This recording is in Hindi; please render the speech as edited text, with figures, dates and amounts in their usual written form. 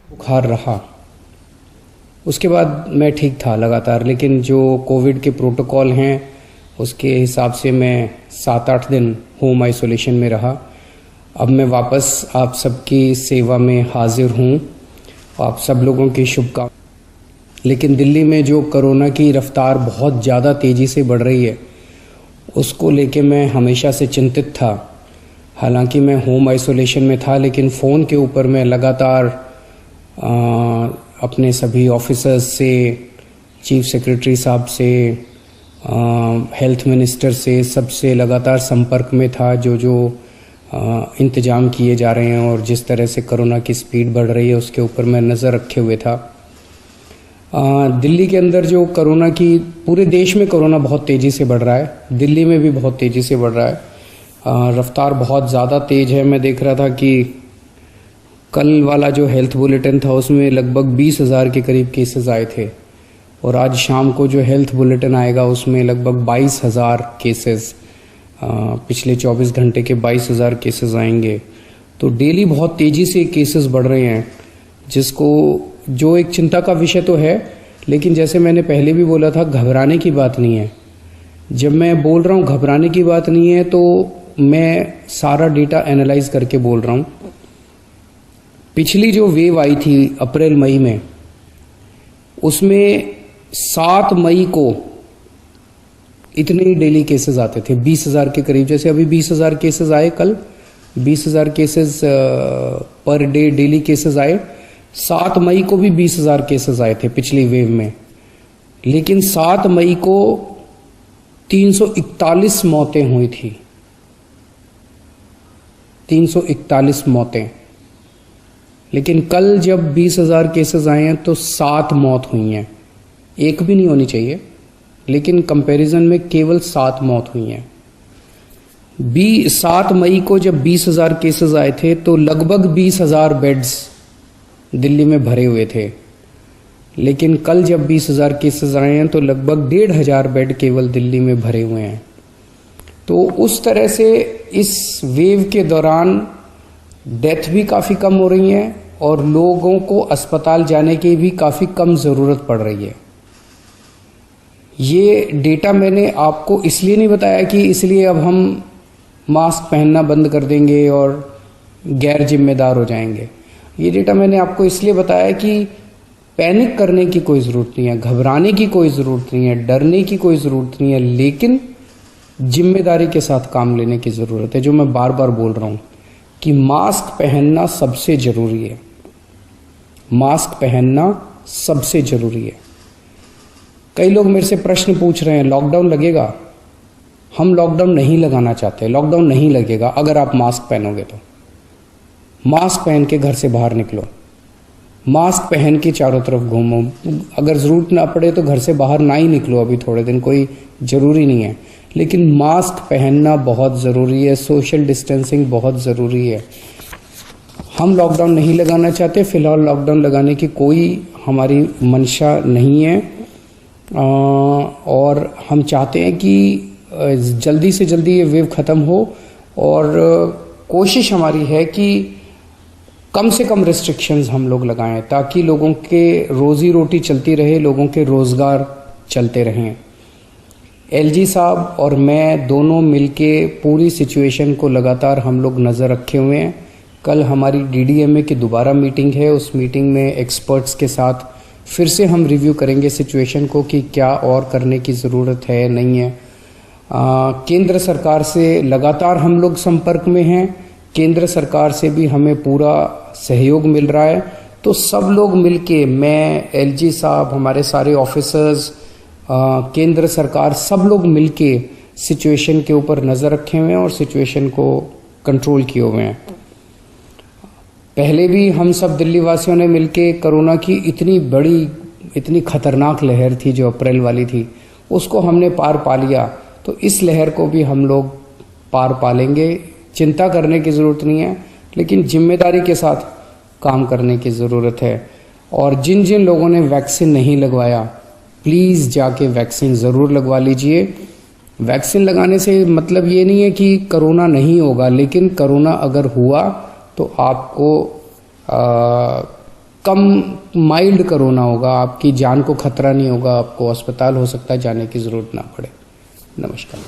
बुखार रहा। उसके बाद मैं ठीक था लगातार, लेकिन जो कोविड के प्रोटोकॉल हैं उसके हिसाब से मैं 7-8 दिन होम आइसोलेशन में रहा। अब मैं वापस आप सबकी सेवा में हाजिर हूँ, आप सब लोगों की शुभकामनाएं। लेकिन दिल्ली में जो कोरोना की रफ्तार बहुत ज़्यादा तेज़ी से बढ़ रही है, उसको लेके मैं हमेशा से चिंतित था। हालांकि मैं होम आइसोलेशन में था, लेकिन फ़ोन के ऊपर मैं लगातार अपने सभी ऑफिसर्स से, चीफ सेक्रेटरी साहब से, हेल्थ मिनिस्टर से, सबसे लगातार संपर्क में था। जो इंतजाम किए जा रहे हैं और जिस तरह से कोरोना की स्पीड बढ़ रही है उसके ऊपर मैं नज़र रखे हुए था। दिल्ली के अंदर जो कोरोना की, पूरे देश में कोरोना बहुत तेज़ी से बढ़ रहा है, दिल्ली में भी बहुत तेज़ी से बढ़ रहा है। रफ्तार बहुत ज़्यादा तेज़ है। मैं देख रहा था कि कल वाला जो हेल्थ बुलेटिन था उसमें लगभग 20,000 के करीब केसेस आए थे, और आज शाम को जो हेल्थ बुलेटिन आएगा उसमें लगभग 22,000 केसेस, पिछले 24 घंटे के 22,000 केसेस आएंगे। तो डेली बहुत तेज़ी से केसेस बढ़ रहे हैं, जो एक चिंता का विषय तो है, लेकिन जैसे मैंने पहले भी बोला था, घबराने की बात नहीं है। जब मैं बोल रहा हूँ घबराने की बात नहीं है, तो मैं सारा डेटा एनालाइज करके बोल रहा हूँ। पिछली जो वेव आई थी अप्रैल मई में, उसमें 7 मई को इतने ही डेली केसेस आते थे, 20,000 के करीब। जैसे अभी 20,000 केसेस आए, कल 20,000 cases per day daily cases आए। 7 मई को भी 20,000 केसेस आए थे पिछली वेव में, लेकिन 7 मई को 341 मौतें हुई थी। 341 मौतें। लेकिन कल जब 20,000 केसेस आए हैं तो 7 मौत हुई हैं। एक भी नहीं होनी चाहिए, लेकिन कंपैरिजन में केवल 7 मौत हुई हैं। 7 मई को जब 20,000 केसेस आए थे तो लगभग 20,000 बेड्स दिल्ली में भरे हुए थे, लेकिन कल जब 20,000 केसेस आए हैं तो लगभग 1,500 बेड केवल दिल्ली में भरे हुए हैं। तो उस तरह से इस वेव के दौरान डेथ भी काफ़ी कम हो रही है और लोगों को अस्पताल जाने की भी काफ़ी कम ज़रूरत पड़ रही है। ये डेटा मैंने आपको इसलिए नहीं बताया कि इसलिए अब हम मास्क पहनना बंद कर देंगे और गैर जिम्मेदार हो जाएंगे। ये डेटा मैंने आपको इसलिए बताया कि पैनिक करने की कोई ज़रूरत नहीं है, घबराने की कोई ज़रूरत नहीं है, डरने की कोई ज़रूरत नहीं है, लेकिन जिम्मेदारी के साथ काम लेने की ज़रूरत है। जो मैं बार बार बोल रहा हूँ कि मास्क पहनना सबसे ज़रूरी है। मास्क पहनना सबसे ज़रूरी है। कई लोग मेरे से प्रश्न पूछ रहे हैं, लॉकडाउन लगेगा? हम लॉकडाउन नहीं लगाना चाहते। लॉकडाउन नहीं लगेगा अगर आप मास्क पहनोगे तो। मास्क पहन के घर से बाहर निकलो, मास्क पहन के चारों तरफ घूमो। अगर ज़रूरत ना पड़े तो घर से बाहर ना ही निकलो, अभी थोड़े दिन कोई ज़रूरी नहीं है, लेकिन मास्क पहनना बहुत ज़रूरी है। सोशल डिस्टेंसिंग बहुत ज़रूरी है। हम लॉकडाउन नहीं लगाना चाहते, फिलहाल लॉकडाउन लगाने की कोई हमारी मंशा नहीं है, और हम चाहते हैं कि जल्दी से जल्दी ये वेव ख़त्म हो, और कोशिश हमारी है कि कम से कम रिस्ट्रिक्शंस हम लोग लगाएं ताकि लोगों के रोज़ी रोटी चलती रहे, लोगों के रोज़गार चलते रहें। एलजी साहब और मैं दोनों मिलके पूरी सिचुएशन को लगातार हम लोग नज़र रखे हुए हैं। कल हमारी डीडीएमए की दोबारा मीटिंग है, उस मीटिंग में एक्सपर्ट्स के साथ फिर से हम रिव्यू करेंगे सिचुएशन को कि क्या और करने की ज़रूरत है, नहीं है। केंद्र सरकार से लगातार हम लोग संपर्क में हैं, केंद्र सरकार से भी हमें पूरा सहयोग मिल रहा है। तो सब लोग मिलके, मैं, एलजी साहब, हमारे सारे ऑफिसर्स, केंद्र सरकार, सब लोग मिलके सिचुएशन के ऊपर नज़र रखे हुए हैं और सिचुएशन को कंट्रोल किए हुए हैं। पहले भी हम सब दिल्ली वासियों ने मिलके कोरोना की इतनी बड़ी, इतनी खतरनाक लहर थी जो अप्रैल वाली थी, उसको हमने पार पा लिया, तो इस लहर को भी हम लोग पार पा लेंगे। चिंता करने की ज़रूरत नहीं है, लेकिन जिम्मेदारी के साथ काम करने की ज़रूरत है। और जिन जिन लोगों ने वैक्सीन नहीं लगवाया, प्लीज़ जाके वैक्सीन ज़रूर लगवा लीजिए। वैक्सीन लगाने से मतलब ये नहीं है कि कोरोना नहीं होगा, लेकिन कोरोना अगर हुआ तो आपको कम माइल्ड कोरोना होगा, आपकी जान को खतरा नहीं होगा, आपको अस्पताल हो सकता है जाने की ज़रूरत ना पड़े। नमस्कार।